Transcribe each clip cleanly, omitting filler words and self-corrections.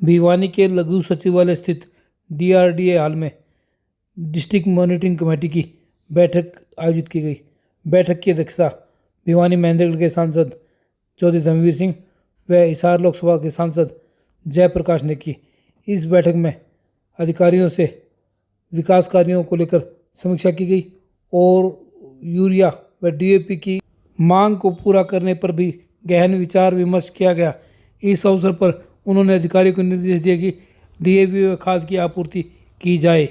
भिवानी के लघु सचिवालय स्थित डीआरडीए हॉल में डिस्ट्रिक्ट मॉनिटरिंग कमेटी की बैठक आयोजित की गई। बैठक की अध्यक्षता भिवानी महेंद्रगढ़ के सांसद चौधरी धर्मवीर सिंह व हिसार लोकसभा के सांसद जयप्रकाश ने की। इस बैठक में अधिकारियों से विकास कार्यों को लेकर समीक्षा की गई और यूरिया व डीएपी की मांग को पूरा करने पर भी गहन विचार विमर्श किया गया। इस अवसर पर उन्होंने अधिकारियों को निर्देश दिया कि डीएपी व खाद की आपूर्ति की जाए।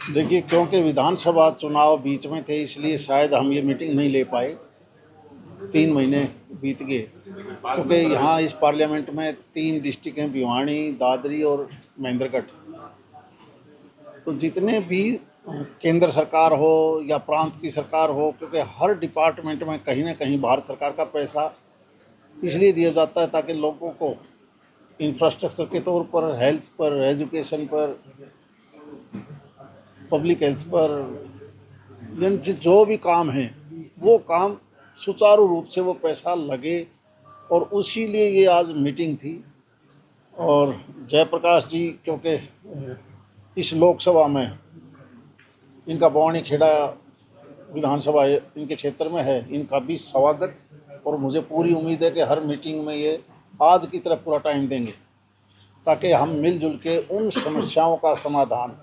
देखिए, क्योंकि विधानसभा चुनाव बीच में थे इसलिए शायद हम ये मीटिंग नहीं ले पाए। 3 महीने बीत गए क्योंकि यहाँ इस पार्लियामेंट में 3 डिस्ट्रिक्ट हैं, भिवानी, दादरी और महेंद्रगढ़। तो जितने भी केंद्र सरकार हो या प्रांत की सरकार हो, क्योंकि हर डिपार्टमेंट में कहीं ना कहीं भारत सरकार का पैसा इसलिए दिया जाता है ताकि लोगों को इंफ्रास्ट्रक्चर के तौर पर, हेल्थ पर, एजुकेशन पर, पब्लिक हेल्थ पर, यानी जो भी काम है वो काम सुचारू रूप से वो पैसा लगे, और उसी लिए ये आज मीटिंग थी। और जयप्रकाश जी, क्योंकि इस लोकसभा में इनका बवानी खेड़ा विधानसभा इनके क्षेत्र में है, इनका भी स्वागत, और मुझे पूरी उम्मीद है कि हर मीटिंग में ये आज की तरह पूरा टाइम देंगे ताकि हम मिलजुल के उन समस्याओं का समाधान,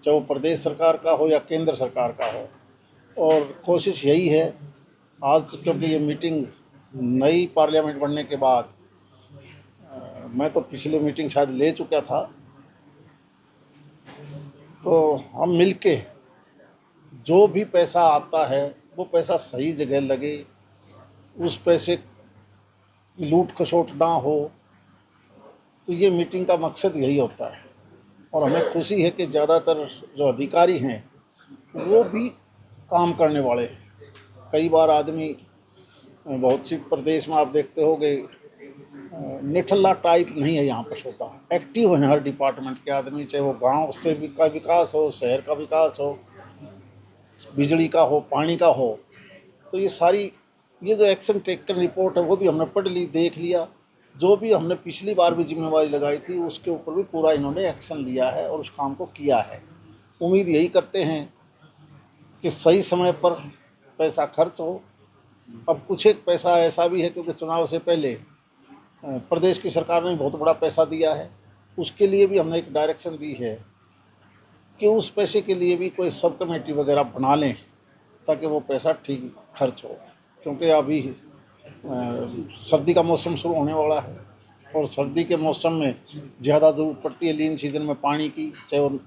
चाहे वो प्रदेश सरकार का हो या केंद्र सरकार का हो, और कोशिश यही है आज, क्योंकि ये मीटिंग नई पार्लियामेंट बनने के बाद, मैं तो पिछले मीटिंग शायद ले चुका था, तो हम मिलके जो भी पैसा आता है वो पैसा सही जगह लगे, उस पैसे लूट खसोट ना हो। तो ये मीटिंग का मकसद यही होता है। और हमें खुशी है कि ज़्यादातर जो अधिकारी हैं वो भी काम करने वाले हैं। कई बार आदमी बहुत सी प्रदेश में आप देखते होंगे निठल्ला टाइप नहीं है, यहाँ पर होता है, एक्टिव हैं हर डिपार्टमेंट के आदमी, चाहे वो गांव से का विकास हो, शहर का विकास हो, बिजली का हो, पानी का हो। तो ये जो एक्शन टेकन रिपोर्ट है वो भी हमने पढ़ ली, देख लिया। जो भी हमने पिछली बार भी जिम्मेवारी लगाई थी उसके ऊपर भी पूरा इन्होंने एक्शन लिया है और उस काम को किया है। उम्मीद यही करते हैं कि सही समय पर पैसा खर्च हो। अब कुछ एक पैसा ऐसा भी है क्योंकि चुनाव से पहले प्रदेश की सरकार ने बहुत बड़ा पैसा दिया है, उसके लिए भी हमने एक डायरेक्शन दी है कि उस पैसे के लिए भी कोई सब कमेटी वगैरह बना लें ताकि वो पैसा ठीक खर्च हो। क्योंकि अभी सर्दी का मौसम शुरू होने वाला है और सर्दी के मौसम में ज़्यादा ज़रूरत पड़ती है लीन सीजन में पानी की, चाहे वो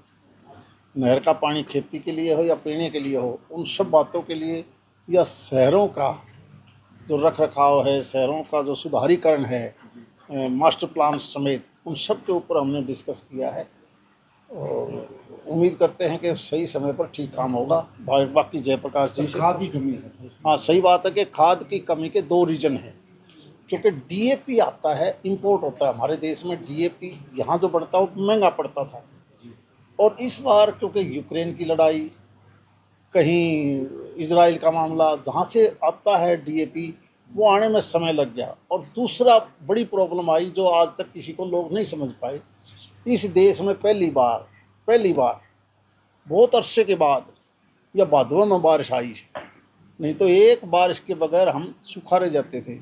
नहर का पानी खेती के लिए हो या पीने के लिए हो, उन सब बातों के लिए, या शहरों का जो रख रखाव है, शहरों का जो सुधारीकरण है, मास्टर प्लान समेत, उन सब के ऊपर हमने डिस्कस किया है। और उम्मीद करते हैं कि सही समय पर ठीक काम होगा। बाकी जयप्रकाश जी से खाद की कमी है सर। हाँ, सही बात है कि खाद की कमी के 2 रीजन हैं। क्योंकि डीएपी आता है, इंपोर्ट होता है हमारे देश में। डीएपी यहाँ जो पड़ता है वो महंगा पड़ता था, और इस बार क्योंकि यूक्रेन की लड़ाई, कहीं इजराइल का मामला, जहाँ से आता है डीएपी वो आने में समय लग गया। और दूसरा बड़ी प्रॉब्लम आई जो आज तक किसी को लोग नहीं समझ पाए, इस देश में पहली बार बहुत अरसे के बाद या भादों में बारिश आई है। नहीं तो एक बारिश के बगैर हम सूखा रह जाते थे,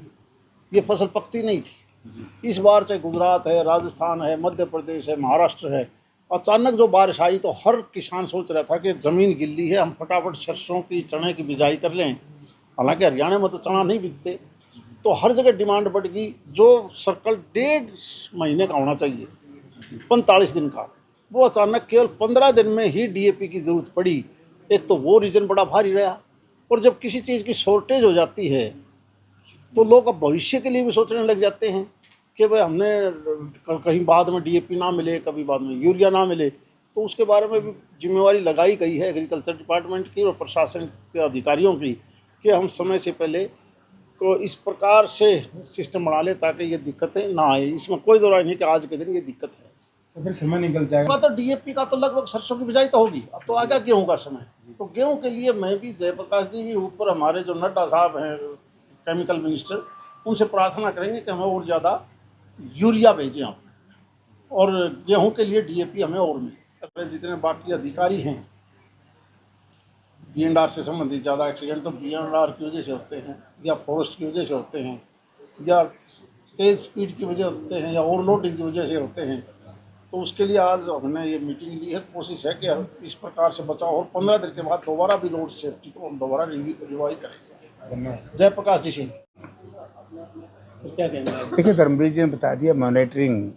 ये फसल पकती नहीं थी। इस बार चाहे गुजरात है, राजस्थान है, मध्य प्रदेश है, महाराष्ट्र है, अचानक जो बारिश आई तो हर किसान सोच रहा था कि ज़मीन गिल्ली है, हम फटाफट सरसों की, चने की बिजाई कर लें। हालांकि हरियाणा में तो चना नहीं बिकते, तो हर जगह डिमांड बढ़ गई। जो सर्कल 1.5 महीने का होना चाहिए, 45 दिन का, वो अचानक केवल 15 दिन में ही डीएपी की ज़रूरत पड़ी। एक तो वो रीजन बड़ा भारी रहा, और जब किसी चीज़ की शॉर्टेज हो जाती है तो लोग अब भविष्य के लिए भी सोचने लग जाते हैं कि भाई हमने कहीं बाद में डीएपी ना मिले, कभी बाद में यूरिया ना मिले, तो उसके बारे में भी जिम्मेवारी लगाई गई है एग्रीकल्चर डिपार्टमेंट की और प्रशासन के अधिकारियों की कि हम समय से पहले को इस प्रकार से सिस्टम बना लें ताकि ये दिक्कतें ना आए। इसमें कोई दो राय नहीं कि आज के दिन ये दिक्कत है। तो फिर समय निकल जाएगा। तो डीएपी का तो लगभग सरसों की बिजाई तो होगी, अब तो आगे गेहूँ का समय। तो गेहूँ के लिए मैं भी, जयप्रकाश जी भी ऊपर, हमारे जो नड्डा साहब हैं केमिकल मिनिस्टर, उनसे प्रार्थना करेंगे कि हमें और ज़्यादा यूरिया भेजें आप, और गेहूं के लिए डीएपी हमें और मिले। सारे जितने बाकी अधिकारी हैं बीएनआर से संबंधित, ज़्यादा एक्सीडेंट तो बीएनआर की वजह से होते हैं, या फॉरेस्ट की वजह से होते हैं, या तेज़ स्पीड की वजह होते हैं, या ओवरलोडिंग की वजह से होते हैं। तो उसके लिए आज हमने ये मीटिंग ली है। कोशिश है कि इस प्रकार से बचाओ, और 15 दिन के बाद दोबारा भी रोड सेफ्टी को हम दोबारा रिवाइव करेंगे। धन्यवाद। जय प्रकाश जी सिंह। तो क्या कहना है? देखिए, धर्मवीर जी ने बता दिया, मॉनिटरिंग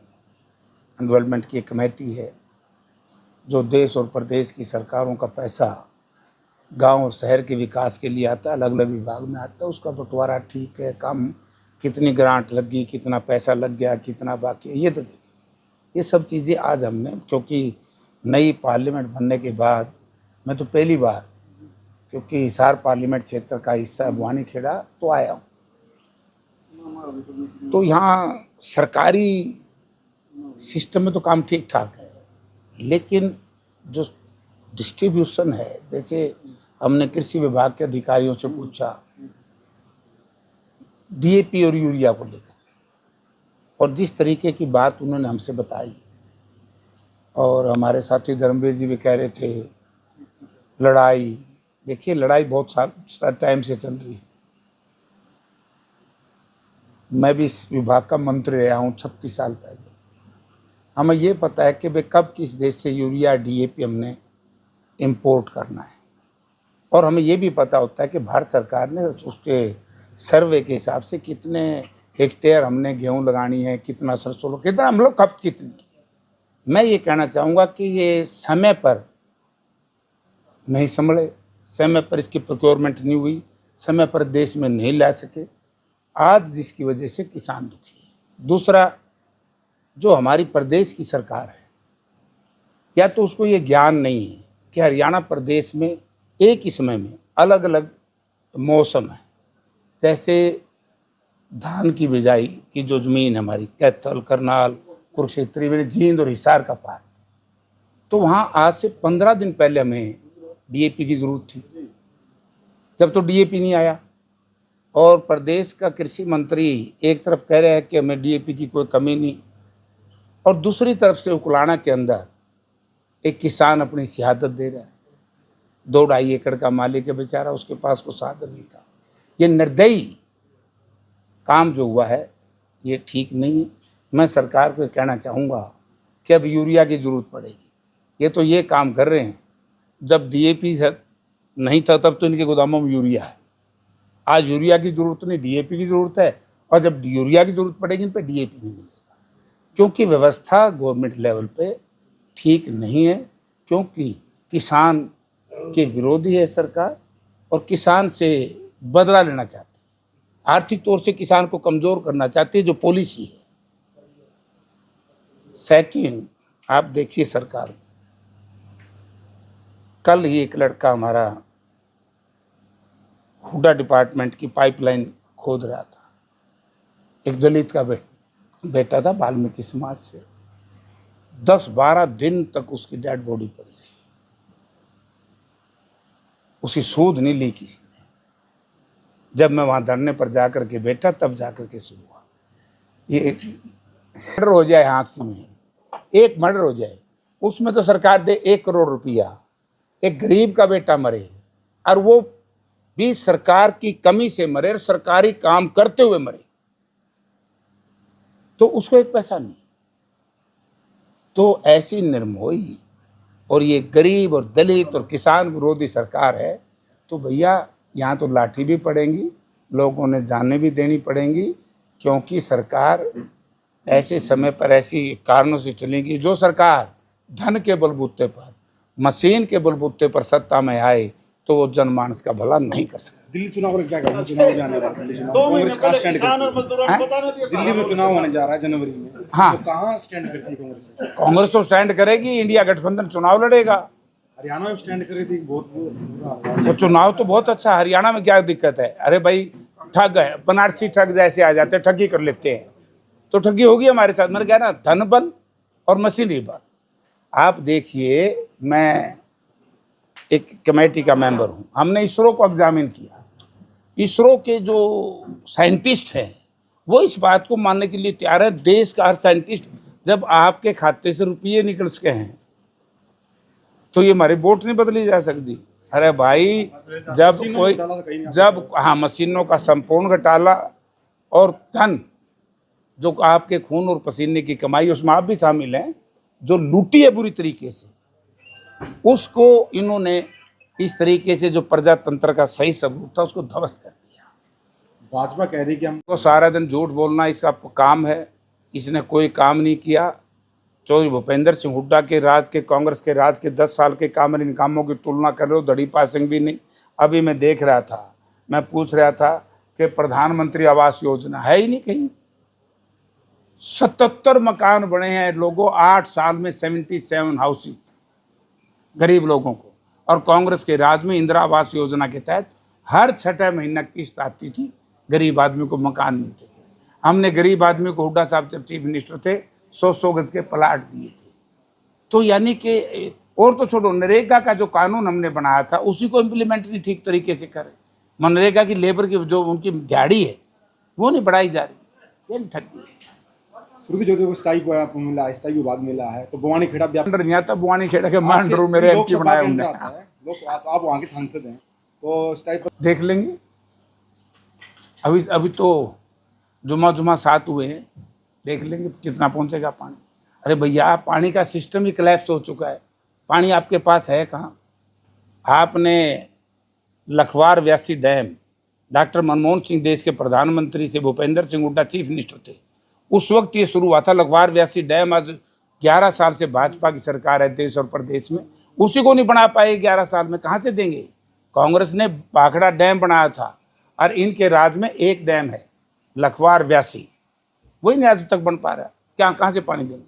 डेवलपमेंट की एक कमेटी है जो देश और प्रदेश की सरकारों का पैसा गांव और शहर के विकास के लिए आता है, अलग अलग विभाग में आता है। उसका बंटवारा ठीक है, काम कितनी ग्रांट लगी, कितना पैसा लग गया, कितना बाकी है, ये सब चीज़ें आज हमने, क्योंकि नई पार्लियामेंट बनने के बाद मैं तो पहली बार, क्योंकि हिसार पार्लियामेंट क्षेत्र का हिस्सा भवानी खेड़ा तो आया हूँ, तो यहाँ सरकारी सिस्टम में तो काम ठीक ठाक है, लेकिन जो डिस्ट्रीब्यूशन है, जैसे हमने कृषि विभाग के अधिकारियों से पूछा डीएपी और यूरिया को लेकर, और जिस तरीके की बात उन्होंने हमसे बताई, और हमारे साथी धर्मवीर जी भी कह रहे थे लड़ाई, देखिए लड़ाई बहुत साल टाइम से चल रही है। मैं भी इस विभाग का मंत्री रहा हूँ 36 साल पहले। हमें ये पता है कि भाई कब किस देश से यूरिया डीएपी हमने इंपोर्ट करना है, और हमें ये भी पता होता है कि भारत सरकार ने उसके सर्वे के हिसाब से कितने हेक्टेयर हमने गेहूं लगानी है, कितना सरसों, कितना हम लोग खपत कितनी। मैं ये कहना चाहूँगा कि ये समय पर नहीं संभले, समय पर इसकी प्रोक्योरमेंट नहीं हुई, समय पर देश में नहीं ला सके, आज जिसकी वजह से किसान दुखी है। दूसरा, जो हमारी प्रदेश की सरकार है, या तो उसको ये ज्ञान नहीं है कि हरियाणा प्रदेश में एक ही समय में अलग अलग मौसम है। जैसे धान की बिजाई की जो ज़मीन है हमारी, कैथल, करनाल, कुरुक्षेत्र, जींद और हिसार का पार, तो वहाँ आज से 15 दिन पहले हमें डीएपी की ज़रूरत थी, जब तो डीएपी नहीं आया। और प्रदेश का कृषि मंत्री एक तरफ कह रहे हैं कि हमें डीएपी की कोई कमी नहीं, और दूसरी तरफ से उकलाना के अंदर एक किसान अपनी शहादत दे रहा है। 2-2.5 एकड़ का मालिक है बेचारा, उसके पास कोई साधन नहीं था। ये निर्दयी काम जो हुआ है ये ठीक नहीं है। मैं सरकार को कहना चाहूँगा कि अब यूरिया की ज़रूरत पड़ेगी। ये तो ये काम कर रहे हैं, जब डीएपी नहीं था तब तो इनके गोदामों में यूरिया है। आज यूरिया की ज़रूरत नहीं, डीएपी की ज़रूरत है, और जब यूरिया की ज़रूरत पड़ेगी इन पर डीएपी नहीं मिलेगा, क्योंकि व्यवस्था गवर्नमेंट लेवल पे ठीक नहीं है, क्योंकि किसान के विरोधी है सरकार, और किसान से बदला लेना चाहती है, आर्थिक तौर से किसान को कमज़ोर करना चाहती है, जो पॉलिसी है। सेकंड, आप देखिए सरकार, कल ही एक लड़का हमारा हुडा डिपार्टमेंट की पाइपलाइन खोद रहा था, एक दलित का बेटा था, वाल्मीकि समाज से, 10-12 दिन तक उसकी डेड बॉडी पड़ी रही, उसकी सूद नहीं ली किसी ने। जब मैं वहां धरने पर जाकर के बैठा तब जाकर के शुरू हुआ। ये मर्डर हो जाए, हादसे में एक मर्डर हो जाए, उसमें तो सरकार दे 1 करोड़ रुपया, एक गरीब का बेटा मरे, और वो भी सरकार की कमी से मरे, और सरकारी काम करते हुए मरे, तो उसको एक पैसा नहीं। तो ऐसी निर्मोही और ये गरीब और दलित और किसान विरोधी सरकार है, तो भैया यहाँ तो लाठी भी पड़ेंगी, लोगों ने जानें भी देनी पड़ेंगी, क्योंकि सरकार ऐसे समय पर ऐसी कारणों से चलेगी। जो सरकार धन के बलबूते पर, मशीन के बलबूते पर सत्ता में आए, तो वो जनमानस का भला नहीं कर सकती। दिल्ली चुनाव को क्या कहना, चुनाव जाने वाला दिल्ली चुनाव, कांग्रेस कहाँ स्टैंड करती है? दिल्ली में चुनाव होने जा रहा है जनवरी में, हाँ, तो कहाँ स्टैंड करती है कांग्रेस? कांग्रेस तो स्टैंड करेगी, इंडिया गठबंधन चुनाव लड़ेगा। हरियाणा में स्टैंड कर रही थी, बहुत तो चुनाव तो बहुत अच्छा, हरियाणा में क्या दिक्कत है? अरे भाई, ठग है, बनारसी ठग जैसे आ जाते, ठगी कर लेते हैं, तो ठगी होगी हमारे साथ। मैंने कहा ना, धन बल और मशीनरी बल। आप देखिए, मैं एक कमेटी का मेंबर हूँ, हमने इसरो को एग्जामिन किया। इसरो के जो साइंटिस्ट हैं वो इस बात को मानने के लिए तैयार है। देश का हर साइंटिस्ट, जब आपके खाते से रुपये निकल सके हैं तो ये हमारी वोट नहीं बदली जा सकती। अरे भाई, जब हाँ, मशीनों का संपूर्ण घोटाला और धन जो आपके खून और पसीने की कमाई, उसमें आप भी शामिल हैं, जो लूटी है बुरी तरीके से, उसको इन्होंने इस तरीके से, जो प्रजातंत्र का सही सबूत था, उसको ध्वस्त कर दिया। भाजपा कह रही कि हम तो सारा दिन झूठ बोलना इसका काम है, इसने कोई काम नहीं किया। चौधरी भूपेंद्र सिंह हुड्डा के राज के, कांग्रेस के राज के 10 साल के काम, इन कामों की तुलना कर रहे हो, दड़ी पासिंग भी नहीं। अभी मैं देख रहा था, मैं पूछ रहा था कि प्रधानमंत्री आवास योजना है ही नहीं कहीं। 77 मकान बने हैं लोगों, 8 साल में 77 हाउसिंग गरीब लोगों को। और कांग्रेस के राज में इंदिरा आवास योजना के तहत हर 6 महीना किस्त आती थी, गरीब आदमी को मकान मिलते थे। हमने गरीब आदमी को, हुड्डा साहब जब चीफ मिनिस्टर थे, 100 गज के प्लाट दिए थे। तो यानी कि, और तो छोड़ो, नरेगा का जो कानून हमने बनाया था उसी को इम्प्लीमेंट नहीं ठीक तरीके से करे। मनरेगा की लेबर की जो उनकी दिहाड़ी है वो नहीं बढ़ाई जा रही, ये ठगी है। सुरभि ज्योति को स्थायी मिला है, स्थायी विभाग मिला है, तो बुआनी खेड़ा भी नहीं आता, बुआनी खेड़ा के मान रू मेरे एमपी बनाए उन्होंने। आप वहाँ के सांसद हैं, तो स्थायी देख लेंगे। अभी तो जुमा 7 हुए हैं, देख लेंगे कितना पहुंचेगा पानी। अरे भैया, पानी का सिस्टम ही कोलैप्स हो चुका है, पानी आपके पास है कहाँ। आपने लखवार व्यासी डैम, डॉक्टर मनमोहन सिंह देश के प्रधानमंत्री से, भूपेंद्र सिंह हुड्डा चीफ मिनिस्टर थे, उस वक्त ये शुरू हुआ था लखवार व्यासी डैम। आज 11 साल से भाजपा की सरकार है देश और प्रदेश में, उसी को नहीं बना पाए 11 साल में, कहाँ से देंगे। कांग्रेस ने भाखड़ा डैम बनाया था, और इनके राज में एक डैम है लखवार व्यासी, वही नहीं आज तक बन पा रहा। क्या, कहाँ से पानी देंगे।